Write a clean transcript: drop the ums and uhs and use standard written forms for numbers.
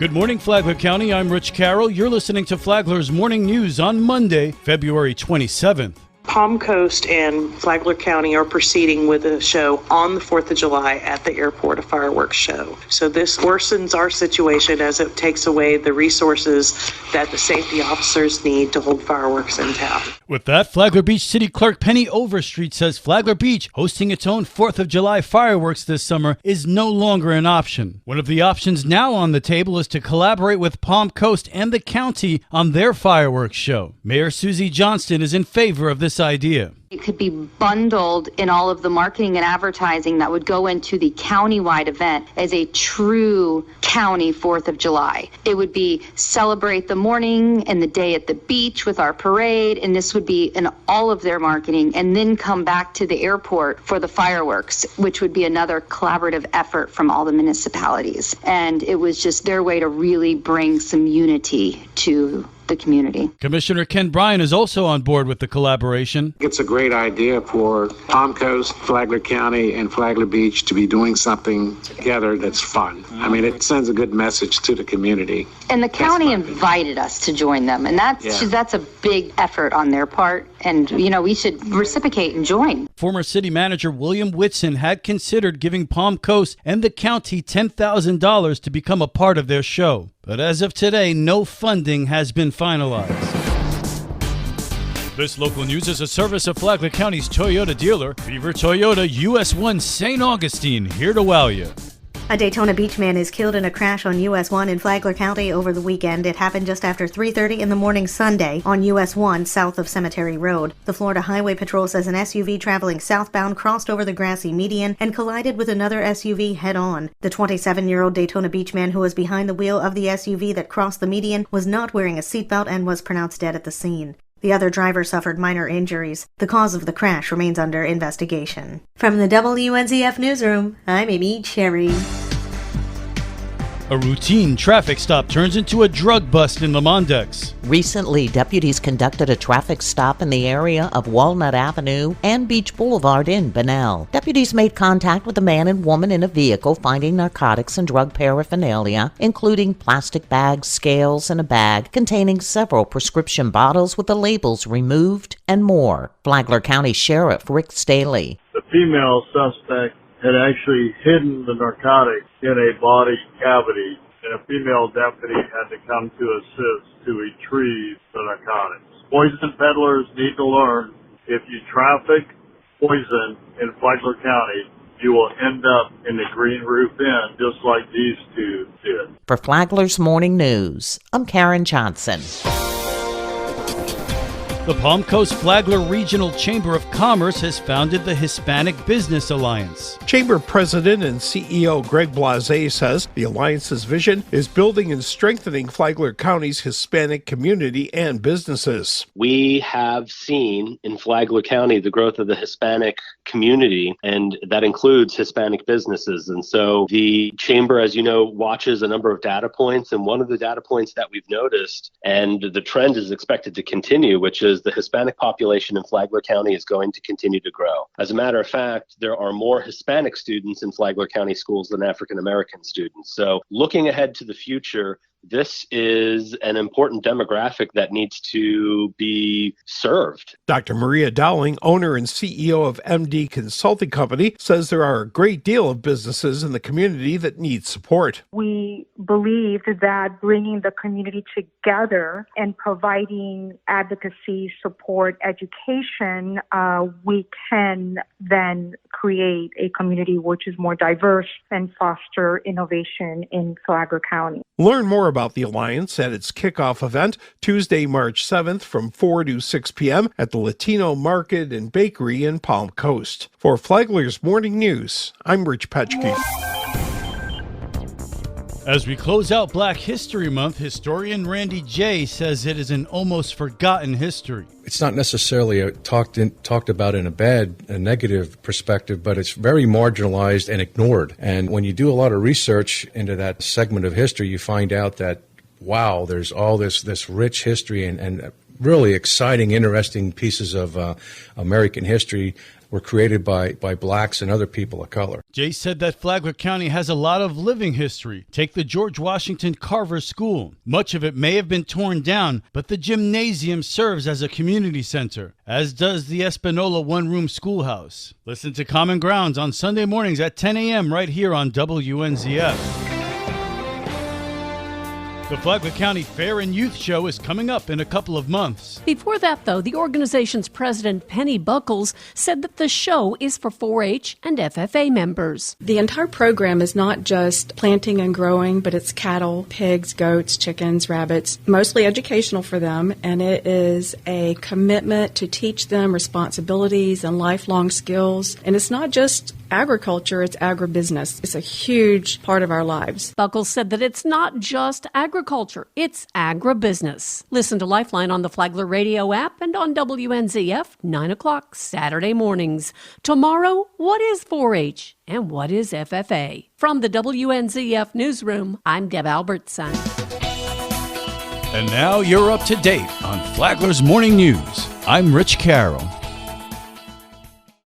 Good morning, Flagler County. I'm Rich Carroll. You're listening to Flagler's Morning News on Monday, February 27th. Palm Coast and Flagler County are proceeding with a show on the 4th of July at the airport, a fireworks show. So this worsens our situation as it takes away the resources that the safety officers need to hold fireworks in town. With that, Flagler Beach City Clerk Penny Overstreet says Flagler Beach hosting its own 4th of July fireworks this summer is no longer an option. One of the options now on the table is to collaborate with Palm Coast and the county on their fireworks show. Mayor Susie Johnston is in favor of this idea. It could be bundled in all of the marketing and advertising that would go into the countywide event as a true county 4th of July. It would be celebrate the morning and the day at the beach with our parade, and this would be in all of their marketing, and then come back to the airport for the fireworks, which would be another collaborative effort from all the municipalities. And it was just their way to really bring some unity to the community. Commissioner Ken Bryan is also on board with the collaboration. It's a great idea for Palm Coast, Flagler County, and Flagler Beach to be doing something together that's fun. I mean, it sends a good message to the community. And the county invited us to join them, and that's a big effort on their part. And, we should reciprocate and join. Former city manager William Whitson had considered giving Palm Coast and the county $10,000 to become a part of their show. But as of today, no funding has been finalized. This local news is a service of Flagler County's Toyota dealer, Beaver Toyota US 1 St. Augustine, here to wow you. A Daytona Beach man is killed in a crash on US 1 in Flagler County over the weekend. It happened just after 3:30 in the morning Sunday on US 1 south of Cemetery Road. The Florida Highway Patrol says an SUV traveling southbound crossed over the grassy median and collided with another SUV head-on. The 27-year-old Daytona Beach man who was behind the wheel of the SUV that crossed the median was not wearing a seatbelt and was pronounced dead at the scene. The other driver suffered minor injuries. The cause of the crash remains under investigation. From the WNZF Newsroom, I'm Amy Cherry. A routine traffic stop turns into a drug bust in Lamondex. Recently, deputies conducted a traffic stop in the area of Walnut Avenue and Beach Boulevard in Bunnell. Deputies made contact with a man and woman in a vehicle finding narcotics and drug paraphernalia, including plastic bags, scales, and a bag containing several prescription bottles with the labels removed and more. Flagler County Sheriff Rick Staley. The female suspect had actually hidden the narcotics in a body cavity, and a female deputy had to come to assist to retrieve the narcotics. Poison peddlers need to learn, if you traffic poison in Flagler County, you will end up in the Green Roof Inn, just like these two did. For Flagler's Morning News, I'm Karen Johnson. The Palm Coast Flagler Regional Chamber of Commerce has founded the Hispanic Business Alliance. Chamber President and CEO Greg Blase says the Alliance's vision is building and strengthening Flagler County's Hispanic community and businesses. We have seen in Flagler County the growth of the Hispanic community, and that includes Hispanic businesses. And so the Chamber, as you know, watches a number of data points, and one of the data points that we've noticed, and the trend is expected to continue, which is the Hispanic population in Flagler County is going to continue to grow. As a matter of fact, there are more Hispanic students in Flagler County schools than African American students. So looking ahead to the future, this is an important demographic that needs to be served. Dr. Maria Dowling, owner and CEO of MD Consulting Company, says there are a great deal of businesses in the community that need support. We believe that bringing the community together and providing advocacy, support, education, we can then create a community which is more diverse and foster innovation in Flagler County. Learn more about the Alliance at its kickoff event Tuesday, March 7th from 4 to 6 p.m. at the Latino Market and Bakery in Palm Coast. For Flagler's Morning News, I'm Rich Petchke. As we close out Black History Month, historian Randy Jay says it is an almost forgotten history. It's not necessarily talked about in a negative perspective, but it's very marginalized and ignored. And when you do a lot of research into that segment of history, you find out that, wow, there's all this rich history and really exciting, interesting pieces of American history were created by blacks and other people of color. Jay said that Flagler County has a lot of living history. Take the George Washington Carver School. Much of it may have been torn down, but the gymnasium serves as a community center, as does the Espanola one-room schoolhouse. Listen to Common Grounds on Sunday mornings at 10 a.m. right here on WNZF. The Flagler County Fair and Youth Show is coming up in a couple of months. Before that, though, the organization's president, Penny Buckles, said that the show is for 4-H and FFA members. The entire program is not just planting and growing, but it's cattle, pigs, goats, chickens, rabbits, mostly educational for them, and it is a commitment to teach them responsibilities and lifelong skills. And it's not just agriculture, it's agribusiness. It's a huge part of our lives. Buckles said that it's not just agriculture, it's agribusiness. Listen to Lifeline on the Flagler radio app and on WNZF, 9 o'clock Saturday mornings. Tomorrow, what is 4-H and what is FFA? From the WNZF newsroom, I'm Deb Albertson. And now you're up to date on Flagler's Morning News. I'm Rich Carroll.